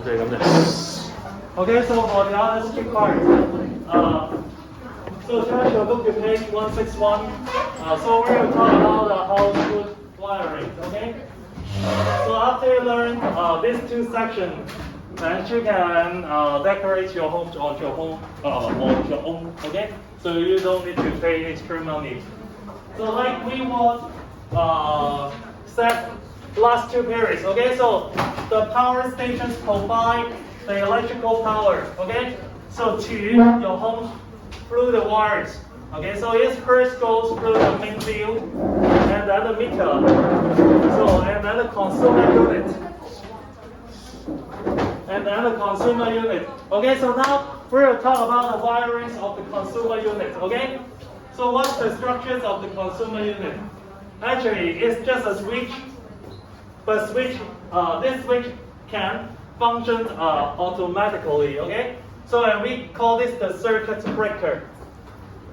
Okay, so for the other street card, so turn your book to page 161. So we're going to talk about household wiring. Okay. So after you learn these two sections, then you can decorate your home on your home on your own. Okay. So you don't need to pay extra money. So like we will set last two periods. Okay. So the power stations provide the electrical power. Okay. So to your home through the wires. Okay, so it first goes through the main field, and then the meter, so and then the consumer unit, and then the consumer unit. Okay, so now we're going to talk about the wirings of the consumer unit. Okay, so what's the structures of the consumer unit? Actually, it's just a switch, but this switch can function automatically. Okay, so and we call this the circuit breaker.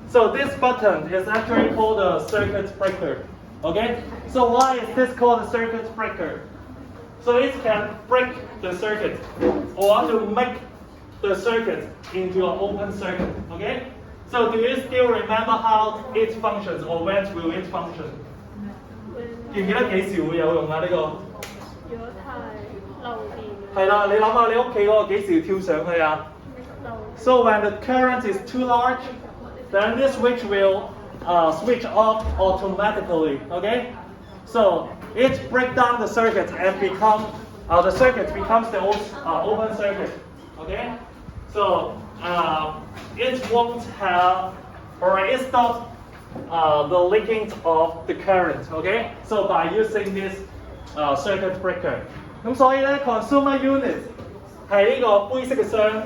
So this button is actually called a circuit breaker. Okay? So why is this called a circuit breaker? So it can break the circuit or to make the circuit into an open circuit. Okay? So do you still remember how it functions or when will it function? 記唔記得幾時會有用啊？呢個？如果太漏電。係啦，你諗下你屋企嗰個幾時跳上去啊？ So when the current is too large, then this switch will switch off automatically. Okay, so it breaks down the circuit and the circuit becomes the open circuit. Okay, so it won't have or it stops the leaking of the current. Okay, so by using this circuit breaker. 咁所以咧 consumer unit 係呢個灰色嘅箱。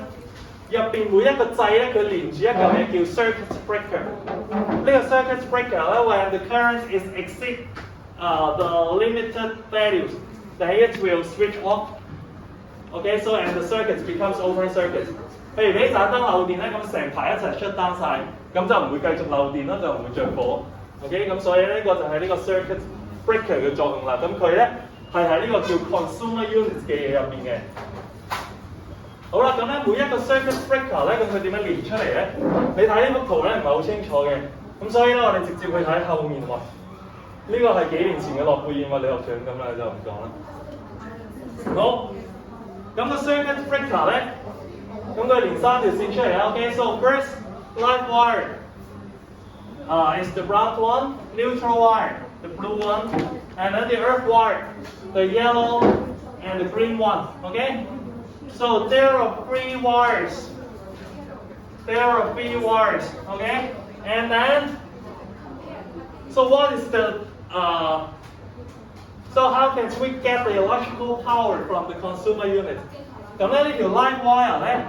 入邊每一個掣咧，佢連住一嚿嘢叫 circuit breaker。呢個 circuit breaker 咧，when the current is exceed the limited values, then it will switch off. Okay, so and the circuit becomes open circuit. 譬如你盞燈漏電咧，咁成排一齊shut down晒，咁就唔會繼續漏電啦，就唔會着火。OK， 咁所以呢個就係呢個 circuit breaker 嘅作用啦。咁佢咧係喺呢個叫 consumer unit 嘅嘢入邊嘅。 好啦，咁咧每一個 circuit breaker 咧，咁佢點樣連出嚟咧？你睇呢幅圖咧唔係好清楚嘅，咁所以咧我哋直接去睇後面喎。呢個係幾年前嘅諾貝爾物理學獎咁啦，就唔講啦。好，咁個 circuit breaker 咧，咁佢連三條線出嚟啦。OK， so first live wire is the brown one, neutral wire, the blue one, and then the earth wire, the yellow and the green one. OK。 So there are three wires. Okay? And then, so what is the, so how can we get the electrical power from the consumer unit? 咁咧呢條 line wire 咧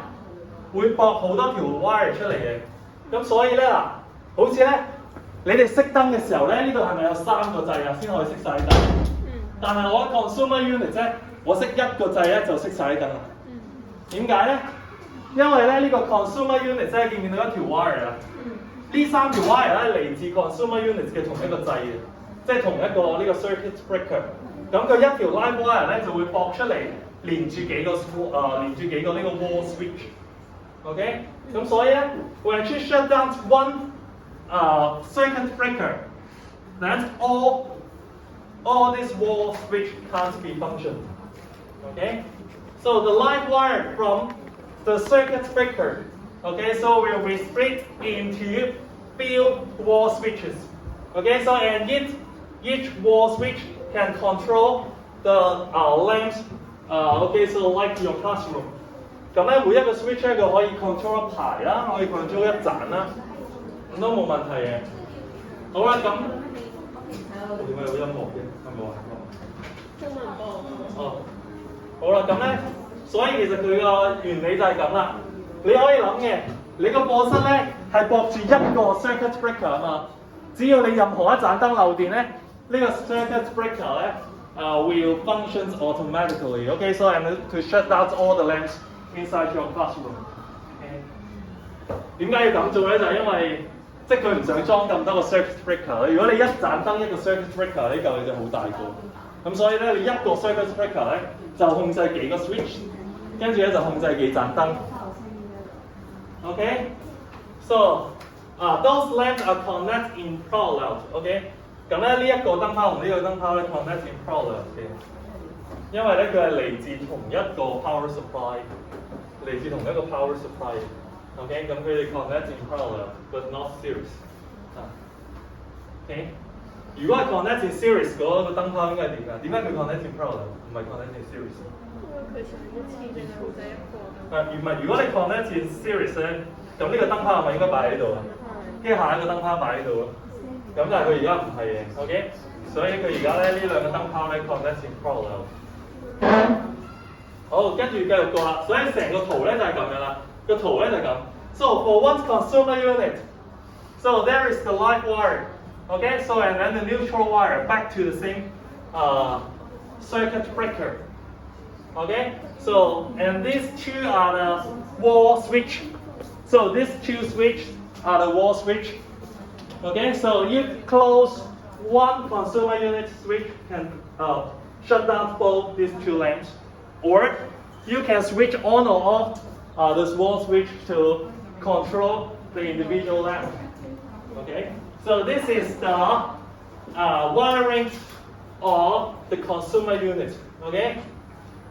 會駁好多條 wire 出嚟嘅。咁所以咧嗱，好似咧你哋熄燈嘅時候咧，呢度係咪有3個掣啊先可以熄晒啲燈？但係我 consumer unit 咧，我熄一個掣咧就熄晒啲燈啦。 點解咧？因為咧呢個 consumer unit 咧，見唔見到一條 wire 啊？呢3條 wire 咧嚟自 consumer unit 嘅同一個掣嘅，即係同一個呢個 circuit breaker。咁佢一條 line wire 咧就會駁出嚟，連住幾個呢個 wall switch。OK， 咁所以咧 ，when you shut down one circuit breaker, then all this wall switch can't be functioned. OK。 So the live wire from the circuit breaker, okay, so will be split into few wall switches. Okay, so and each wall switch can control the lamps. Okay, so like your classroom. 咁咧每一個 switch 咧佢可以 control 一排啦，可以 control 一盞啦，咁都冇問題嘅。好啦，咁點解有音樂嘅？係咪啊？中文播。哦。 好啦，咁咧，所以其實佢個原理就係咁啦。你可以諗嘅，你個課室咧係駁住一個 circuit breaker 啊嘛。只要你任何一盞燈漏電咧，呢個 circuit breaker 咧will function automatically. Okay, so and to shut down all the lamps inside your classroom. 點解要咁做咧？就係因為即係佢唔想裝咁多個 circuit breaker。如果你一盞燈一個 circuit breaker 呢嚿嘢就好大個。咁所以咧，你一個 circuit breaker 咧就控制幾個 switch。跟住咧就控制幾盞燈。OK， so those lamps are connect in parallel。OK， 咁咧呢一個燈泡同呢個燈泡咧 connect in parallel 嘅，因為咧佢係嚟自同一個 power supply， 嚟自同一個 power supply。OK， 咁佢哋 connect in parallel，but not series。OK， 如果係 connect in series 嗰個燈泡應該係點㗎？點解佢 connect in parallel 唔係 connect in series？佢上一次淨係控制一個。唔係，如果你 connect in series 咧，咁呢個燈泡係咪應該擺喺度啊？跟住下一個燈泡擺喺度咯。咁但係佢而家唔係嘅 ，OK？ 所以佢而家咧呢兩個燈泡咧 connect in parallel。好，跟住繼續過啦。所以成個圖咧就係咁樣啦。個圖咧就係咁。So for one consumer unit, so there is the live wire, okay? So and then the neutral wire back to the same circuit breaker. Okay, so and these two are the wall switch. So these two switches are the wall switch. Okay, so you close one consumer unit switch can shut down both these two lamps, or you can switch on or off this wall switch to control the individual lamp. Okay, so this is the wiring of the consumer unit. Okay.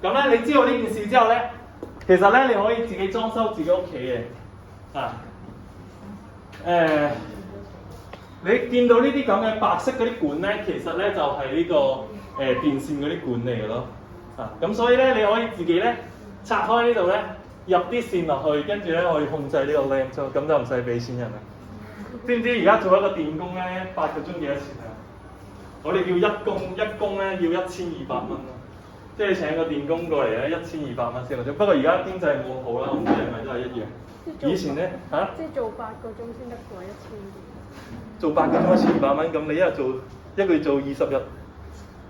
咁咧，你知道呢件事之後咧，其實咧你可以自己裝修自己屋企嘅。你見到呢啲咁嘅白色嗰啲管咧，其實咧就係呢個電線嗰啲管嚟嘅咯。咁所以咧你可以自己咧拆開呢度咧，入啲線落去，跟住咧可以控制呢個 lamp 啫，咁就唔使俾錢人啦。知唔知而家做一個電工咧8個鐘幾多錢啊？我哋叫一工咧要1200蚊啊！即係請個電工過嚟咧，1200蚊先個鐘。不過而家經濟冇咁好啦，唔知係咪都係一樣。以前咧即係做8個鐘先得過1000。做8個鐘1200蚊，咁你一個月做20日，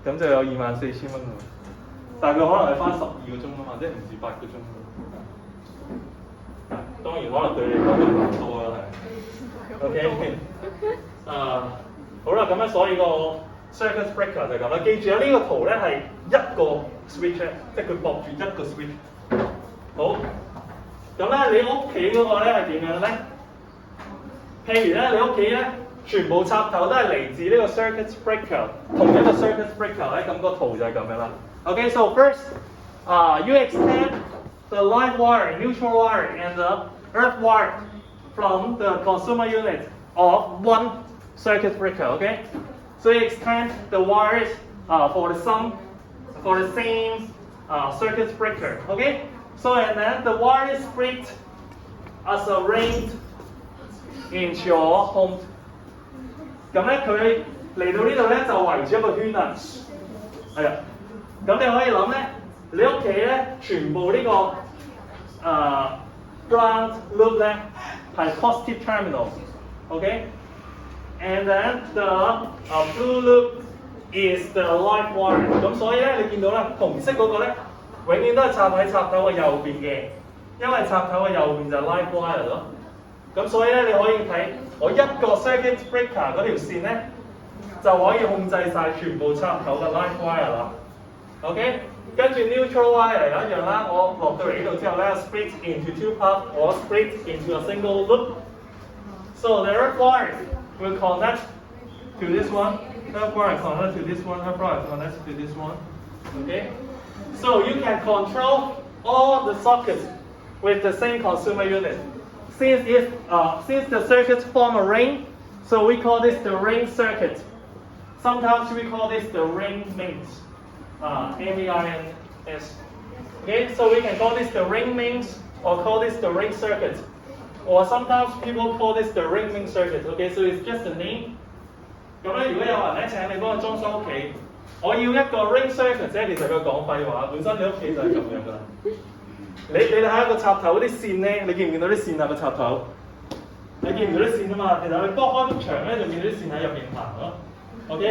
咁就有24000蚊啦。但係佢可能係翻12個鐘啊嘛，即係唔止8個鐘。當然可能對你講都唔多啦，係。OK， 好啦，咁咧所以個 circuit breaker 就係咁啦。記住啊，呢個圖咧係一個 switch 咧，即係佢駁住一個 switch。好，咁咧你屋企嗰個咧係點樣咧？譬如咧你屋企咧全部插頭都係嚟自呢個 circuit breaker， 同一個 circuit breaker 咧，咁個圖就係咁樣啦。Okay, so first, you extend the live wire, neutral wire, and the earth wire from the consumer unit of one circuit breaker. Okay, so you extend the wires for the same circuit breaker. Okay, so and then the wire is split as arranged in your home. 咁咧佢嚟到呢度咧就圍住一個圈啦，係啊。咁你可以諗咧，你屋企咧全部呢個ground loop 咧係 positive terminal，OK？And then the blue loop is the live wire。咁所以咧你見到咧紅色嗰個咧永遠都係插喺插頭嘅右邊嘅，因為插頭嘅右邊就係 live wire 咯。咁所以咧你可以睇我一個 circuit breaker 嗰條線咧就可以控制晒全部插頭嘅 live wire 啦。OK， 跟住 neutral wire 又一樣啦，我落到嚟呢度之後咧 split into two parts or split into a single loop. So the earth wire will connect to this one, earth wire connect to this one, earth wire connect to this one. Okay, so you can control all the sockets with the same consumer unit. Since the circuits form a ring, so we call this the ring circuit. Sometimes we call this the ring mains. M-A-I-N-S. Okay, so we can call this the ring mains or call this the ring circuit. Or sometimes people call this the ring main circuit. Okay, so it's just a name. 咁咧，如果有人咧請你幫我裝修屋企，我要一個 ring circuit 啫，其實佢講廢話，本身你屋企就係咁樣噶啦。你睇一個插頭嗰啲線咧，你見唔見到啲線啊個插頭？你見唔到啲線啊嘛？其實你剝開幅牆咧，就見到啲線喺入邊行咯。OK。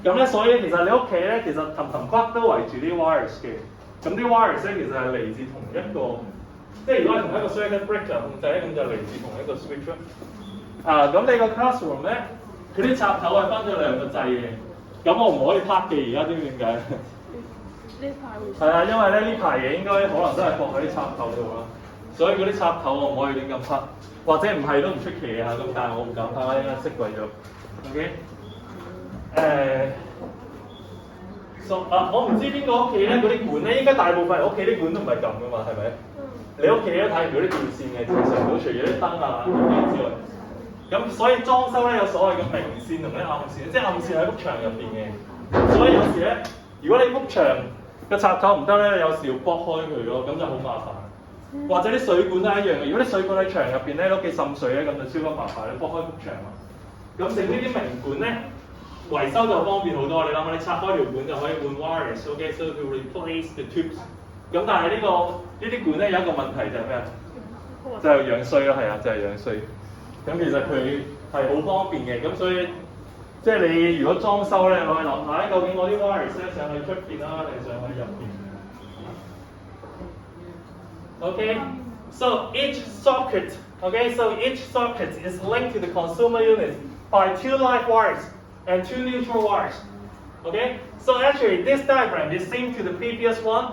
咁咧，所以其實你屋企咧，其實氹框都圍住啲 wires 嘅。咁啲 wires 咧，其實係嚟自同一個，即係如果係同一個 circuit breaker 控制咧，咁就嚟自同一個 switch 咯。咁你個 classroom 咧，佢啲插頭係分咗兩個掣嘅。咁我唔可以拍嘅，而家知唔知點解？呢排會係啊，因為咧呢排嘢應該可能都係駁喺啲插頭度啦，所以嗰啲插頭我唔可以亂咁拍，或者唔係都唔出奇啊。咁但係我唔敢拍啦，應該熄鬼咗。OK，我唔知邊個屋企咧嗰啲管咧，應該大部分人屋企啲管都唔係咁噶嘛，係咪？你屋企都睇唔到啲電線嘅，正常到除咗啲燈啊之外，咁所以裝修咧有所謂嘅明線同啲暗線，即係暗線喺屋牆入邊嘅。所以有時咧，如果你屋牆個插頭唔得咧，有時要剝開佢咯，咁就好麻煩。或者啲水管都係一樣嘅，如果啲水管喺牆入邊咧都幾滲水咧，咁就超級麻煩，你剝開屋牆啊。咁整呢啲明管咧，維修就方便好多。你諗下，你拆開條管就可以換 wires，OK，so to replace the tubes。咁但係呢啲管咧有一個問題就係咩啊？就係樣衰咯，係啊，就係樣衰。咁其實佢係好方便嘅，咁所以即係你如果裝修咧，我去諗下究竟我啲 wires 咧上去出邊啦，定上去入邊 ？Okay, so each socket, okay, so each socket is linked to the consumer unit by 2 live wires and 2 neutral wires. Okay, so actually this diagram is same to the previous one.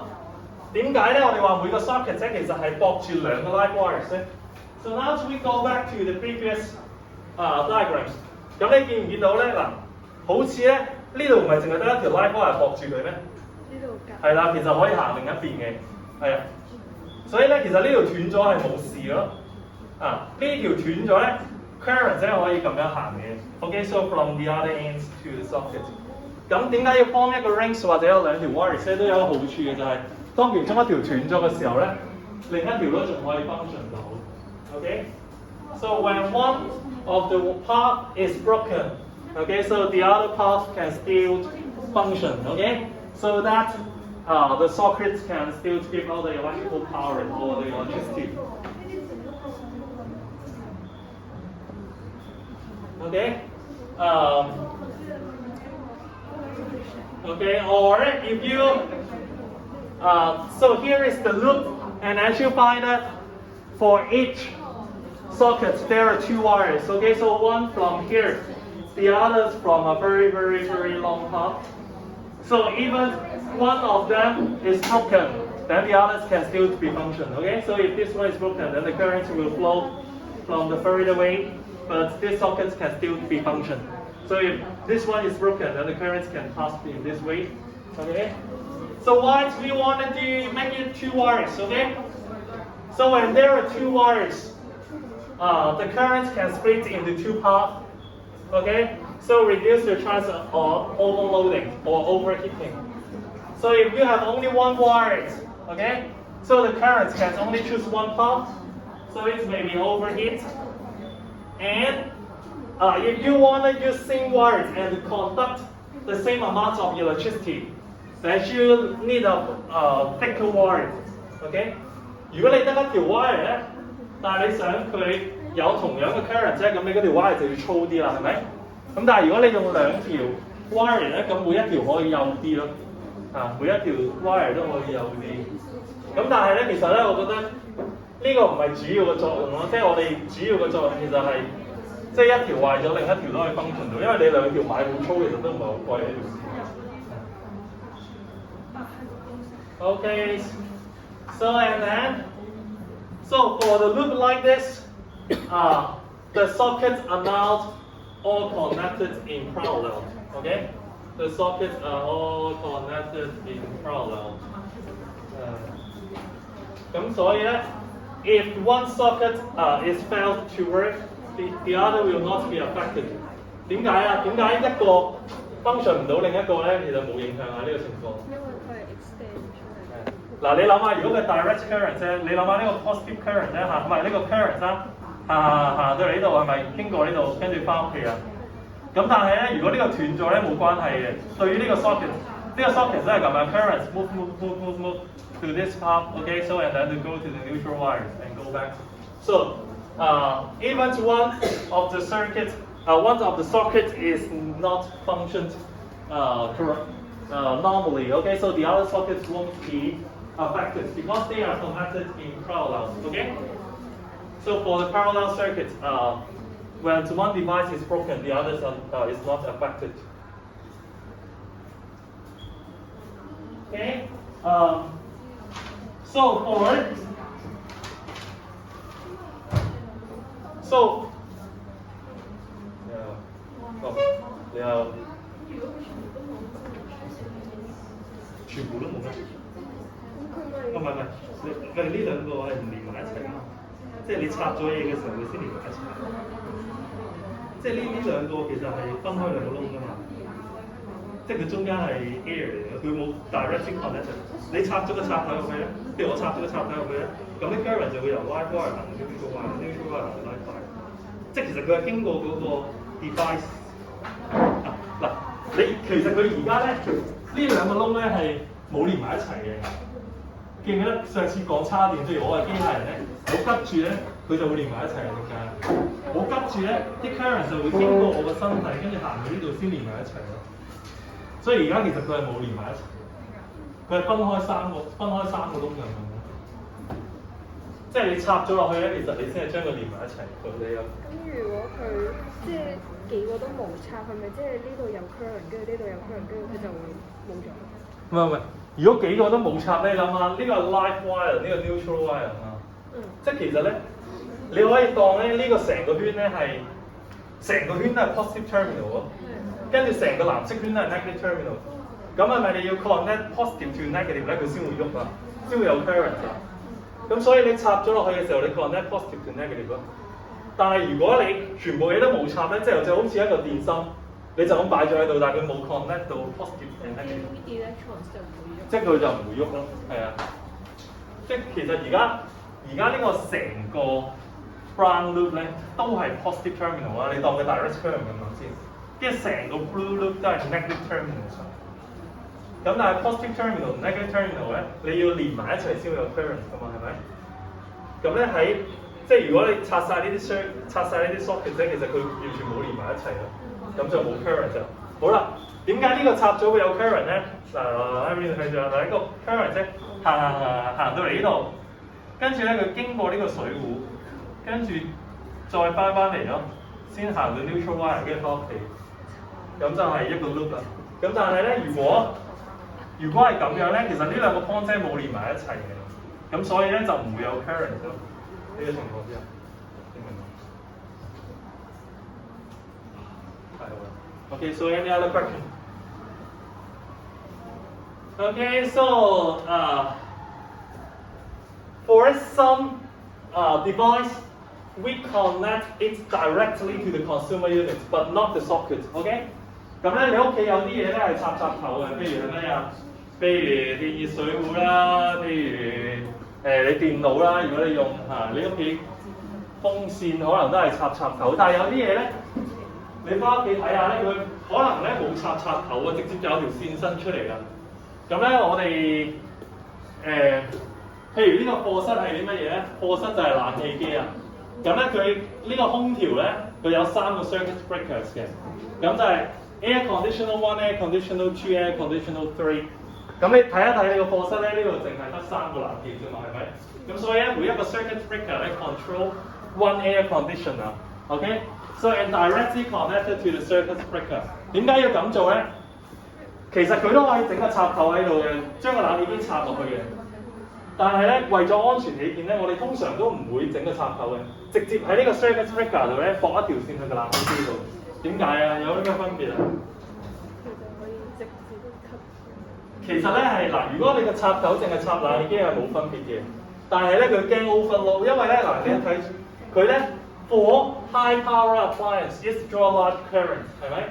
點解咧？我哋話每個 socket 咧其實係駁住2個 live wires 咧。So now we go back to the previous diagrams. 咁你見唔見到咧？嗱，好似咧呢度唔係淨係得一條 live wire 駁住佢咩？呢度㗎。係啦，其實可以行另一邊嘅，係啊。所以咧，其實呢條斷咗係冇事咯。呢條斷咗咧 ，current 咧可以咁樣行嘅。Okay, so from the other ends to the socket. 咁點解要form一個 rings 或者有2條 wires 咧？都有一個好處嘅就係、當其中一條斷咗嘅時候咧，另一條都仲可以 function 到。Okay, so when one of the part is broken, okay, so the other part can still function. Okay, so that the socket can still give out the electrical power or the electricity. Okay, okay, or if you so here is the loop, and as you find that for each socket there are 2 wires. Okay, so one from here, the others from a very, very, very long path. So even one of them is broken, then the others can still be function. Okay, so if this one is broken, then the current will flow from the further away, but this socket can still be function. So if this one is broken, then the current can pass in this way. Okay. So why do we want to make it 2 wires? Okay. So when there are 2 wires, the current can split into 2 paths. Okay. So reduce the chance of overloading or overheating. So if you have only 1 wire, okay, so the current can only choose 1 path. So it may be overheat. And if you want to use same wires and conduct the same amount of electricity, then you need a thicker wire. Okay? 如果你得一條 wire 咧，但係你想佢有同樣嘅 current 啫，咁你嗰條 wire 就要粗啲啦，係咪？咁但係如果你用2條 wire 咧，咁每一條可以幼啲咯，每一條 wire 都可以幼啲。咁但係咧，其實咧，我覺得呢個唔係主要嘅作用咯，即係我哋主要嘅作用其實係即係一條壞咗，另一條都可以 function 到，因為你2條買好粗，其實都唔係好貴呢條線。Okay, so and then, so for the loop like this, the sockets are now all connected in parallel. Okay, the sockets are all connected in parallel. 咁所以咧 if one socket is failed to work, the other will not be affected. 點解啊？點解一個 function 唔到另一個咧？其實冇影響啊呢個情況。因為佢係 extend 出嚟。嗱，你諗下，如果佢 direct current 啫，你諗下呢個 positive current 咧唔係呢個 current 啦，行到嚟呢度係咪經過呢度，跟住翻屋企啊？咁但係咧，如果呢個斷咗咧冇關係嘅，對於呢個 socket， 呢個 socket 都係咁樣 current move to this path, okay, so and then to go to the neutral wires and go back. So even one of the circuits, one of the sockets is not functioned normally, okay, so the other sockets won't be affected because they are connected in parallel, okay. So for the parallel circuit, when one device is broken, the other is not affected. Okay. So forward. So 你又全部都冇咩？唔係，呢兩個係唔連埋一齊㗎嘛？即係你插咗嘢嘅時候，佢先連埋一齊。即係呢兩個其實係分開兩個窿㗎嘛。即係佢中間係 air 嚟嘅，佢冇 direct connection。你插咗個插頭入去咧，譬如我插咗個插頭入去咧，咁啲 current 就會由 live wire 行到 neutral wire，neutral wire 行到 live wire。即係其實佢係經過嗰個 device。嗱，其實佢而家咧呢兩個窿咧係冇連埋一齊嘅。記唔記得上次講叉電？譬如我係機械人咧，我急住咧，佢就會連埋一齊嘅。點解？我急住咧，啲 current 就會經過我個身體，跟住行到呢度先連埋一齊咯。所以而家其實佢係冇連埋一齊，佢係分開三個窿咁樣。即係你插咗落去咧，其實你先係將佢連埋一齊。你有。咁如果佢即係幾個都冇插，係咪即係呢度有 current， 跟住呢度有 current， 跟住佢就會冇咗？唔係，如果幾個都冇插咧，你諗下呢個 live wire， 呢個 neutral wire 啊。即係其實咧，你可以當咧呢個成個圈咧係成個圈都係 positive terminal 咯。跟住成個藍色圈都係 negative terminal， 咁係咪你要 connect positive to negative 咧，佢先會喐啊，先會有 current 啊。咁所以你插咗落去嘅時候，你 connect positive to negative 咯。但係如果你全部嘢都冇插咧，即係就好似一個電芯，你就咁擺咗喺度，但係佢冇 connect 到 positive to negative， 即係佢就唔會喐咯。係啊，即係其實而家呢個成個 brown loop 咧都係 positive terminal 啊，你當佢 direct current 咁諗先。跟住成個 blue loop 都係 negative terminal 上，咁但係 positive terminal、negative terminal 咧，你要連埋一齊先會有 current 㗎嘛，係咪？咁咧喺即係如果你拆晒呢啲 socket 咧，其實佢完全冇連埋一齊咯，咁就冇 current 就。好啦，點解呢個插咗會有 current 咧？嗱，喺邊度睇住啊？第一個 current 啫，行到嚟呢度，跟住咧佢經過呢個水壺，跟住再翻嚟咯，先行到 neutral wire 跟住翻屋企。咁就係一個 loop 啦。咁但係咧，如果係咁樣咧，其實呢兩個 point 真係冇連埋一齊嘅。咁所以咧就唔會有 current 咯。呢個情況之下，你明唔明？太好啦。Okay, so any other question? Okay, so for some device, we connect it directly to the consumer unit, but not the socket. Okay? 咁咧，你屋企有啲嘢咧係插頭嘅，譬如係咩啊？譬如電熱水壺啦，譬如你電腦啦，如果你用你屋企風扇可能都係插頭，但係有啲嘢咧，你翻屋企睇下咧，佢可能咧冇插頭啊，直接就有條線伸出嚟㗎。咁咧，我哋譬如呢個課室係啲乜嘢咧？課室就係冷氣機啊。咁咧，佢呢個空調咧，佢有3個 circuit breakers 嘅，咁就係 air conditioner 1、air conditioner 2、air conditioner 3。咁你睇一睇你個課室咧，呢度淨係得3個冷氣啫嘛，係咪？咁所以咧，每一個 circuit breaker 咧 control one air conditioner。OK，so and directly connected to the circuit breaker。點解要咁做咧？其實佢都可以整個插頭喺度嘅，將個冷氣機插落去嘅。但係咧，為咗安全起見咧，我哋通常都唔會整個插頭嘅，直接喺呢個 circuit breaker 度咧，放一條線去個冷氣機度。點解啊？有啲咩分別啊？其實咧係嗱，如果你個插頭淨係插冷氣機係冇分別嘅，但係咧佢驚 overload， 因為咧嗱，你睇佢咧 for high power appliance is draw large current， 係咪？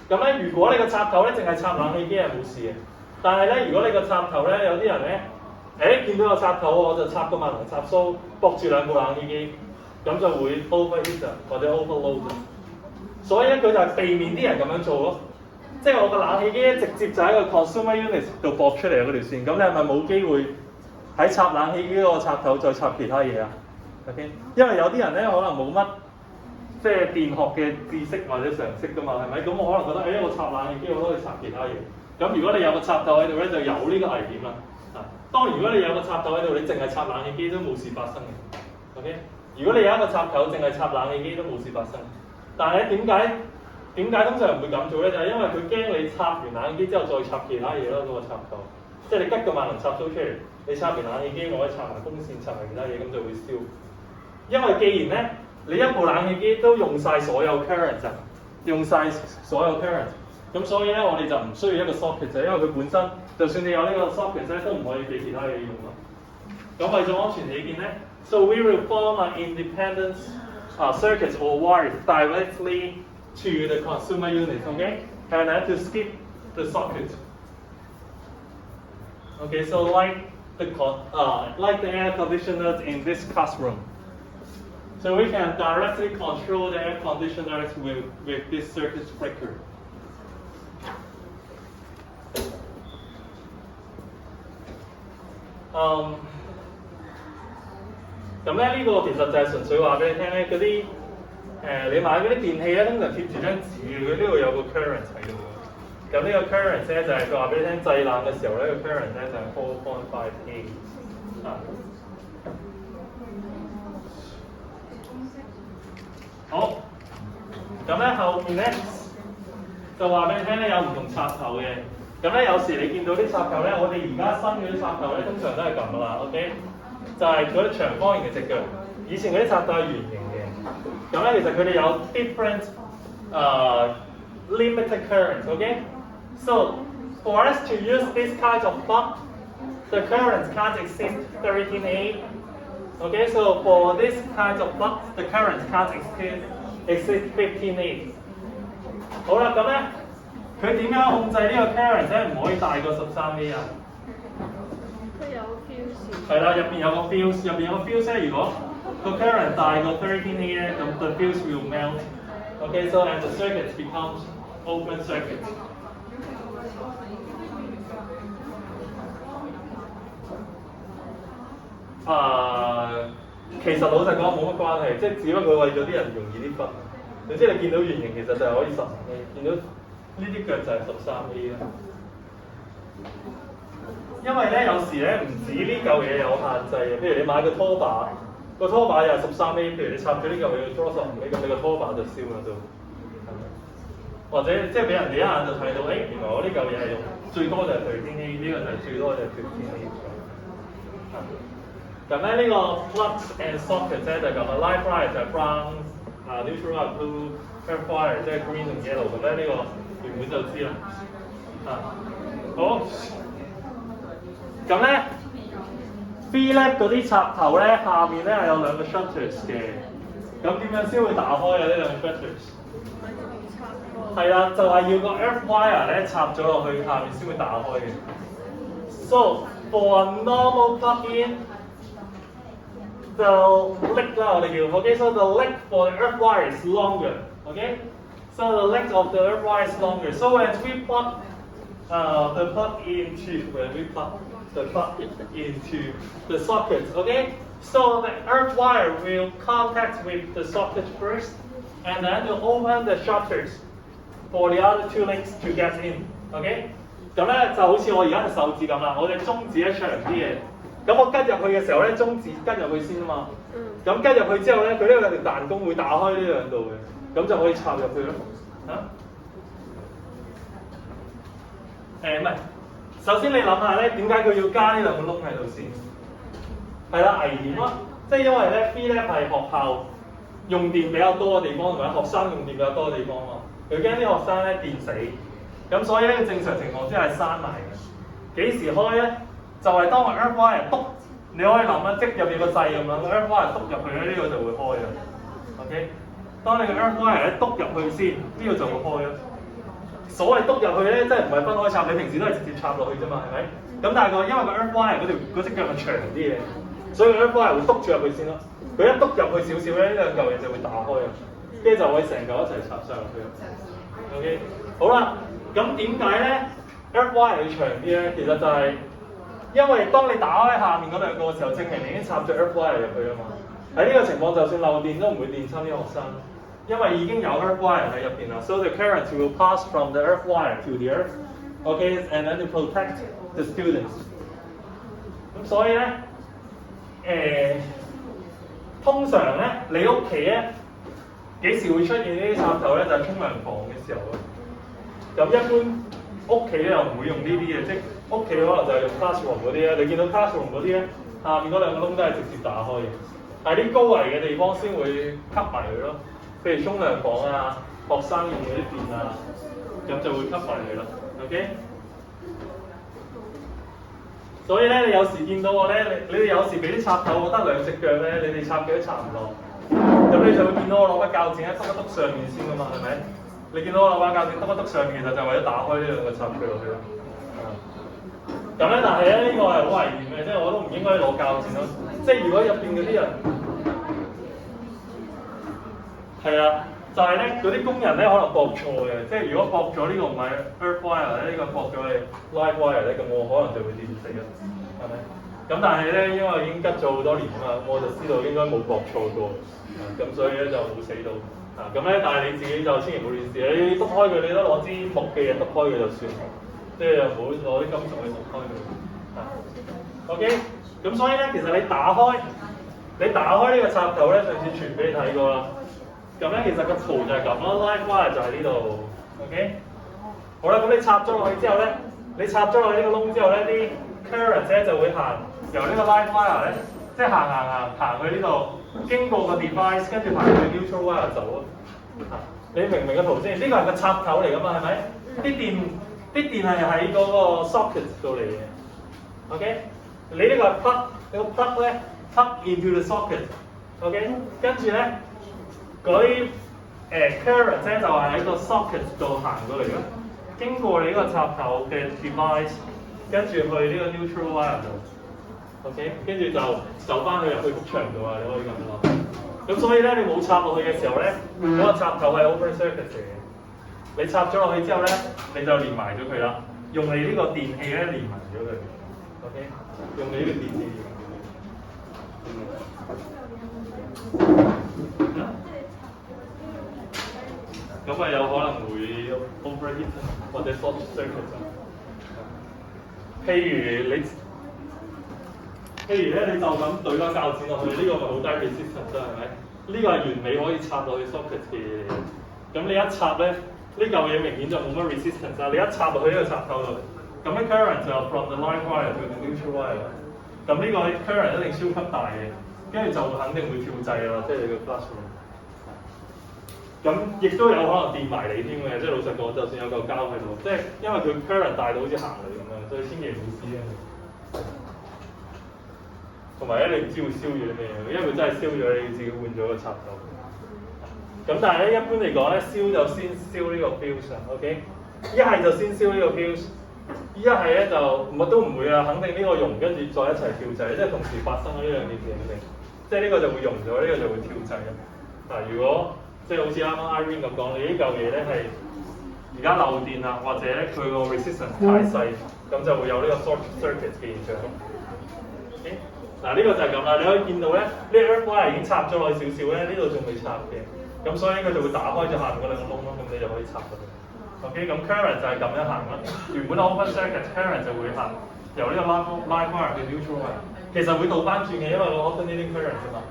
咁咧，如果你個插頭咧淨係插冷氣機係冇事嘅，但係咧如果你個插頭咧有啲人咧，見到個插頭我就插個萬能插蘇，駁住兩部冷氣機，咁就會 overheat 或者 overload。所以咧佢就係避免啲人咁樣做咯。即係我個冷氣機咧，直接就喺個 consumer unit 度駁出嚟嗰條線，咁你係咪冇機會喺插冷氣機嗰個插頭再插其他嘢啊 ？OK， 因為有啲人咧可能冇乜即係電學嘅知識或者常識噶嘛，係咪？咁我可能覺得，我插冷氣機我都可以插其他嘢。咁如果你有個插頭喺度咧，就有呢個危險啦。當然如果你有個插頭喺度，你淨係插冷氣機都冇事發生嘅。OK， 如果你有一個插頭淨係插冷氣機都冇事發生，但係咧點解通常唔會咁做咧？就係因為佢驚你插完冷氣機之後再插其他嘢咯，嗰個插頭。即係你吉個萬能插蘇出嚟，你插完冷氣機，我可以插埋風扇，插埋其他嘢，咁就會燒。因為既然咧，你一部冷氣機都用晒所有 current 就用晒所有 current， 咁所以咧我哋就唔需要一個 socket 就因為佢本身就算你有呢個 socket 咧，都唔可以俾其他嘢用咯。咁為咗安全起見咧 ，so we will form an independent circuits or wires directly to the consumer unit, okay? And then to skip the socket. Okay, so like the air conditioners in this classroom. So we can directly control the air conditioners with this circuit breaker. Um, 咁咧呢個其實就係純粹話俾你聽咧，嗰啲你買嗰啲電器咧，通常貼住張紙嘅，佢呢度有個 current 喺度嘅。咁呢個 current 咧就係佢話俾你聽製冷嘅時候咧，個 current 咧就係 4.5A 啊。好，咁咧後面咧就話俾你聽咧有唔同插頭嘅。咁咧有時你見到啲插頭咧，我哋而家新嗰啲插頭咧，通常都係咁噶啦 ，OK？ 就係嗰啲長方形嘅隻腳，以前嗰啲插頭係圓形嘅。咁咧其實佢哋有 different limited current, okay? So for us to use this kind of plug, the current can't exceed 13A. Okay, so for this kind of plug, the current can't exceed 15A. 好啦，咁咧佢點樣控制呢個 current 咧？唔可以大過13A 啊？佢有 fuse。係啦，入邊有個 fuse， 入邊有個 fuse 咧，如果個 current 大過 13A 咧，咁 the fuse will melt. Okay, so and the circuit becomes open circuit. 其實老實講冇乜關係，即係只不過為咗啲人容易啲分。總之你見到圓形其實就係可以15A，見到呢啲腳就係13A啦。因為咧有時咧唔止呢嚿嘢有限制嘅，譬如你買個拖把，個拖把又係13A，譬如你插咗呢嚿嘢拖15A，咁你個拖把就燒啦都。或者即係俾人哋一眼就睇到，原來我呢嚿嘢係用最多就係 13A， 呢個就係最多就係 15A。咁咧呢個 plugs and sockets 咧就係咁啊 ，live wire 就係 brown、neutral 啊 blue、earth wire 即係 green 同 yellow。咁咧呢個原本就知啦。好。咁咧 V-lap 嗰啲插頭咧，下面咧係有兩個 shutters 嘅。咁點樣先會打開啊？呢兩個 shutters？ 係啦，就係要個 earth wire 咧插咗落去下面先會打開嘅。So for a normal plug-in, the length 啦，我哋叫 OK. So the length for the earth wire is longer. OK. So the length of the earth wire is longer. So when we plug the plug into the socket, okay? So the earth wire will contact with the socket first, and then to open the shutters for the other two links to get in, okay? 咁咧就好似我而家隻手指咁啦，我隻中指咧長啲嘅，咁我吉入去嘅時候咧，中指吉入去先啊嘛。咁吉入去之後咧，佢呢個有條彈弓會打開呢兩度嘅，咁就可以插入去咯。唔係。首先你諗下咧，點解佢要加呢兩個窿喺度先？係啦，危險咯，即係因為咧 V-lap 係學校用電比較多嘅地方，同埋學生用電比較多嘅地方嘛。佢驚啲學生咧電死，咁所以咧正常情況之下係閂埋嘅。幾時開咧？就係當個 earth wire 篤，你可以諗啦，即入邊個掣咁樣，個 earth wire 篤入去咧，呢個就會開啦。OK， 當你個 earth wire 咧篤入去先，呢個就會開啦。所謂篤入去咧，即係唔係分開插，你平時都係直接插落去啫嘛，係咪？咁但係因為個 earth wire 嗰隻腳係長啲嘅，所以個 earth wire 會篤住入去先咯。佢一篤入去少少咧，呢兩嚿嘢就會打開啊，跟住就可以成嚿一齊插上入去。OK， 好啦，咁點解咧 earth wire 要長啲咧？其實就係因為當你打開下面嗰兩個嘅時候，證明你已經插咗 earth wire 入去啊嘛。喺呢個情況，就算漏電都唔會電親啲學生。因為已經有 earth wire 喺入邊啦 ，so the current will pass from the earth wire to the earth, okay, and then to protect the students。咁所以咧，通常咧，你屋企咧幾時會出現呢啲插頭咧？就係沖涼房嘅時候咯。咁一般屋企咧又唔會用呢啲嘅，即係屋企可能就係用 classroom 嗰啲咧，你見到 classroom 嗰啲咧，下面嗰兩個窿都係直接打開嘅，係啲高危嘅地方先會吸埋佢咯。譬如沖涼房啊、學生用嗰啲電啊，咁就會吸埋佢啦。OK？ 所以咧，你有時見到我咧，你哋有時俾啲插頭，我得兩隻腳咧，你哋插幾都插唔落。咁你就會見到我攞把鉸剪喺篤一篤上面先噶嘛，係咪？你見到我攞把鉸剪篤一篤上面，其實就為咗打開呢兩個插佢落去咯。咁咧，但係咧呢個係好危險嘅，即係我都唔應該攞鉸剪咯。即係如果入邊嗰啲人係啊，就係咧嗰啲工人咧可能駁錯嘅，即係如果駁咗呢個唔係 earth wire 咧，呢個駁咗係 live wire 咧，咁我可能就會跌死啦，係咪？咁但係咧，因為我已經吉咗好多年啊嘛，我就知道應該冇駁錯過，咁所以咧就冇死到。咁咧，但係你自己就千祈唔好亂試，你篤開佢，你都攞支木嘅嘢篤開佢就算，即係又唔好攞啲金屬去篤開佢。OK， 咁所以咧，其實你打開呢個插頭咧，上次傳俾你睇過啦。咁咧，其實個圖就係咁咯 ，live wire 就喺呢度 ，OK？ 好啦，咁你插咗落去之後咧，你插咗落去呢個窿之後咧，啲 current 咧就會行由呢個 live wire 咧，即係行去呢度，經過個 device， 跟住行去 neutral wire 走咯。你明唔明個圖先？呢個係個插頭嚟噶嘛，係咪？啲電係喺嗰個 socket 度嚟嘅 ，OK？ 你呢個係 plug， 你個 plug 咧 plug into the socket，OK？ 跟住咧。嗰啲current 咧就係喺個 socket 度行過嚟咯，經過你呢個插頭嘅 device， 跟住去呢個 neutral wire 度 ，OK， 跟住就走翻去入去幅牆度啊，你可以咁講。咁所以咧，你冇插落去嘅時候咧，嗰個插頭係 open circuit 嚟嘅。你插咗落去之後咧，你就連埋咗佢啦，用你呢個電器咧連埋咗佢 ，OK， 用你呢個電器咁啊有可能會 overheat 或者 short circuit 譬如咧，你就咁對個鉸剪落去，呢個咪好低 resistance 啦，係咪？呢個係完美可以插落去 socket 嘅嘢嚟嘅。咁你一插咧，呢嚿嘢明顯就冇乜 resistance 啦。你一插落去呢個插頭度，咁啲 current 就 from the line wire to the neutral wire。咁呢個 current 一定超級大嘅，跟住就肯定會跳掣啦，即係你個 classroom。咁亦都有可能電埋你添嘅，即係老實講，就算有嚿膠喺度，即係因為佢 current 大到好似行雷咁樣，所以千祈唔好試啊！同埋咧，你唔知會燒咗啲咩，因為佢真係燒咗，你要自己換咗個插頭。咁但係咧，一般嚟講咧，燒就先燒呢個 fuse，OK？ 一係就先燒呢個 fuse， 一係咧就都唔會啊，肯定呢個溶跟住再一齊跳掣，即係同時發生咗呢兩件事肯定，即係呢個就會溶咗，呢個就會跳掣啊！嗱，如果即係好似啱啱 Irene 咁講，你呢嚿嘢咧係而家漏電啦，或者佢個 resistance 太細，咁就會有呢個 short circuit 嘅現象。Okay？ 嗱，呢個就係咁啦，你可以見到咧，呢個 earth wire 已經插咗落去少少咧，呢度仲未插嘅，咁所以佢就會打開咗下面嗰兩個窿咯，咁你就可以插咗佢。OK， 咁 current 就係咁樣行啦，原本 open circuit current 就會行由呢個 live wire 去 neutral wire， 其實會倒翻轉嘅，因為我 alternating current 啫嘛。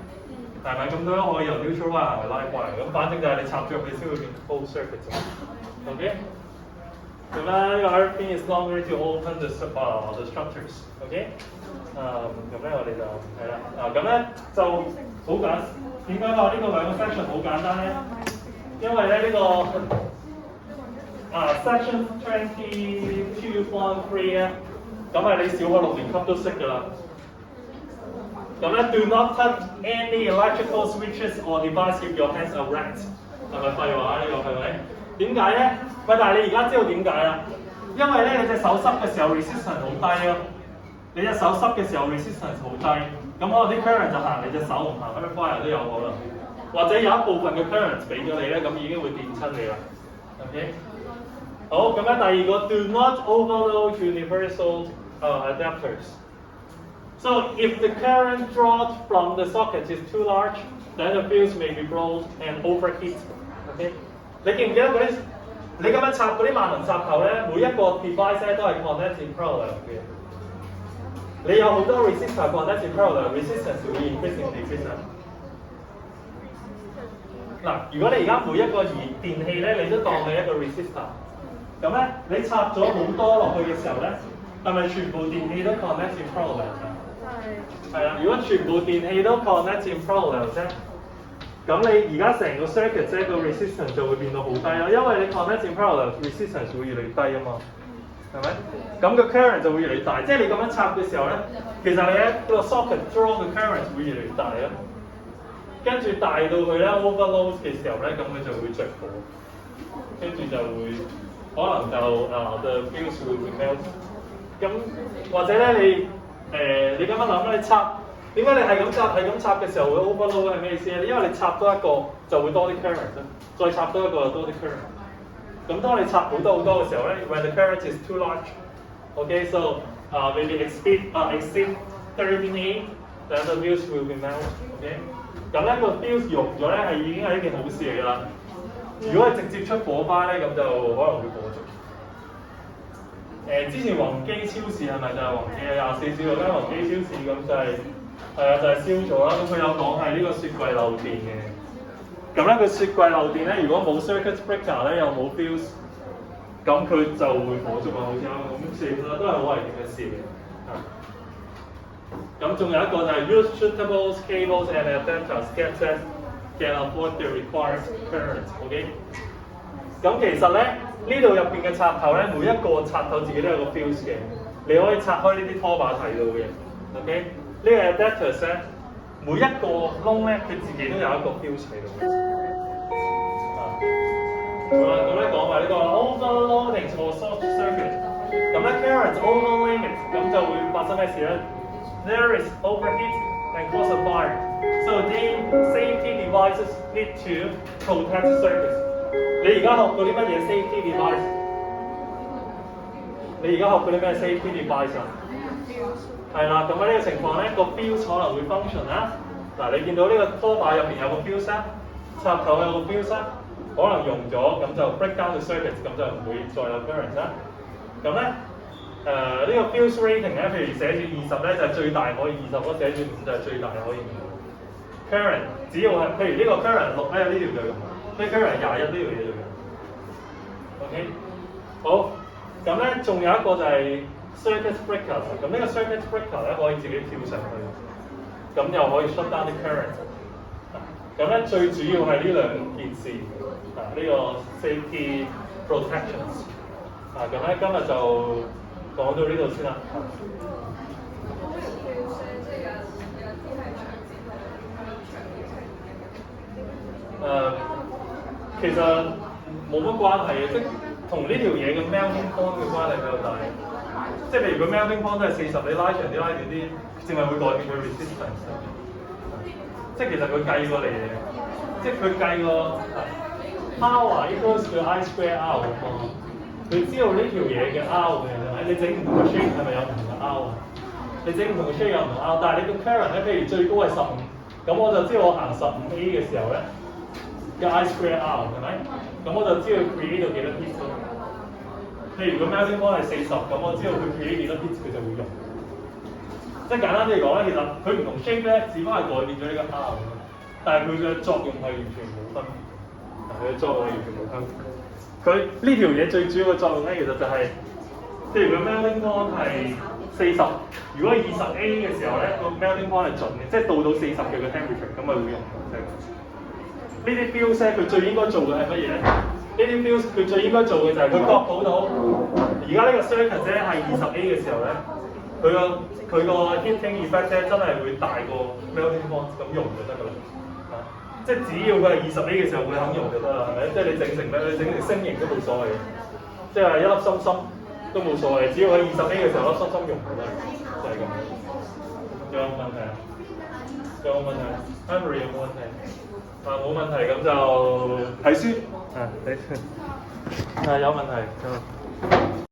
係咪咁都可以由 neutral wire 嚟 live wire？ 咁反正就係你插咗入去先會變 full circuit 啫。OK？ 咁咧呢個 earth pin is not ready to open the structures。OK？ 咁咧我哋就係啦。咁咧就好簡單。點解話呢個兩個 section 好簡單咧？因為咧呢個section 22.3咧，咁係你小學6年級都識㗎啦。咁咧 ，do not touch any electrical switches or device with your hands erect。係咪廢話呢個係咪？點解咧？喂，但係你而家知道點解啦？因為咧，你隻手濕嘅時候 resistance 好低咯。你隻手濕嘅時候 resistance 好低，咁可能啲 current 就行你隻手唔行 earth wire 都有可能。或者有一部分嘅 current 俾咗你咧，咁已經會電親你啦。OK？ 好，咁咧第二個 do not overload universal adapters。So if the current drawn from the socket is too large, then the fuse may be blown and overheat. OK？ 你記唔記得嗰啲？你咁樣插嗰啲萬能插頭咧，每一個 device 咧都係 connect in parallel 嘅。你有好多 resistor connect in parallel, resistance will increase and decrease。嗱，如果你而家每一個電器咧，你都當係一個 resistor， 咁咧你插咗好多落去嘅時候咧，係咪全部電器都 connect in parallel 㗎？係。係啦，如果全部電器都 connect in parallel 啫，咁你而家成個 circuit 啫個 resistance 就會變到好低啦，因為你 connect in parallel resistance 會越嚟越低啊嘛，係咪？咁個 current 就會越嚟越大，即係你咁樣插嘅時候咧，其實你一個 socket draw 嘅 current 會越嚟越大啊，跟住大到佢咧 overload 嘅時候咧，咁佢就會着火，跟住就會可能就the fuse will melt。咁或者咧你咁樣諗咧，你插點解你係咁插嘅時候會 overload 係咩意思咧？因為你插多一個就會多啲 current 再插多一個就多啲 current。咁當你插好多嘅時候咧 ，when the current is too large，okay, so maybe exceed 30 then the fuse will be melt，okay？ 咁咧個 fuse 溶咗咧已經係一件好事嚟㗎啦。如果係直接出火花咧，咁就可能會火燭。之前宏基超市係咪就係宏基24小時嗰間宏基超市咁就係就係燒咗啦。咁佢有講係呢個雪櫃漏電嘅。咁咧個雪櫃漏電咧，如果冇 circuit breaker 咧，又冇 fuse， 咁佢就會火燭啊，好似啱咁其實都係好危險嘅事嘅。咁仲有一個就係 use suitable cables and adapters that can afford the required current。OK。咁其實咧呢度入邊嘅插頭咧，每一個插頭自己都有個 fuse 嘅，你可以拆開呢啲拖把睇到嘅。OK。呢個 adapters 咧，每一個窿咧，佢自己都有一個 fuse 喺度。好啦，咁咧講埋呢個 overloading or short circuit。咁咧 current over limit， 咁就會發生咩事咧？ There is overheat and cause a fire. So the safety devices need to protect the circuit。你而家學過啲乜嘢 safety device？ 你而家學過啲咩 safety device 啊？係啦，咁喺呢個情況咧，個 fuse 可能會 function 啦。嗱，你見到呢個拖把入邊有個 fuse 啦，插頭有個 fuse 啦，可能用咗咁就 break down the circuit， 咁就唔會再有 current 啦。咁咧呢個 fuse rating 咧，譬如寫住20咧就係最大可以20，我寫住5就係最大可以。current 只要係譬如呢個 current 6咧，呢條就用。呢 current 21呢條嘢就用。OK， 好，咁咧仲有一個就係 circuit breaker， 咁呢個 circuit breaker 咧可以自己跳上去，咁又可以 shut down 啲 current。咁咧最主要係呢兩件事，呢個 safety protections。咁咧今日就講到呢度先啦。其實冇乜關係嘅，即係同呢條嘢嘅 melting point 嘅關係比較大。即係譬如個 melting point 都係40，你拉長啲拉短啲，淨係會改變佢 resistance。即係其實佢計過嚟嘅，即係佢計個 power equals to I square R 啊嘛。佢知道呢條嘢嘅 R 嘅，你整唔同嘅 shape 係咪有唔同嘅 R 啊？你整唔同嘅 shape 有唔同 R， 但係你個 current 咧，譬如最高係15，咁我就知道我行15A 嘅時候咧。嘅 I square R 係咪？咁我就知道佢 create 到幾多 heat 咯。譬如個 melting point 係40，咁我知道佢 create 幾多 heat 佢就會用。即係簡單啲嚟講咧，其實佢唔同 shape 咧，只不過係改變咗呢個 R， 但係佢嘅作用係完全冇分別。佢嘅作用係完全冇分別。佢呢條嘢最主要嘅作用咧，其實就係、譬如個 melting point 係40，如果20A 嘅時候咧，個 melting point 係準嘅，即係到40嘅個 temperature， 咁咪會用。呢啲 fuse 咧，佢最應該做嘅係乜嘢咧？呢啲 fuse 佢最應該做嘅就係佢確保到而家呢個 circuit 咧係20A 嘅時候咧，佢個 heating effect 咧真係會大過 melting point 咁用就得㗎啦。即係只要佢係20A 嘅時候會肯用就得啦，係咪？即係你整成咩？你整成星形都冇所謂嘅，即係一粒心心都冇所謂，只要喺20A 嘅時候粒心心用就得，就係咁。有冇問題啊？有冇問題 ？Henry 有冇問題？冇問題，咁就睇書。睇書。有問題。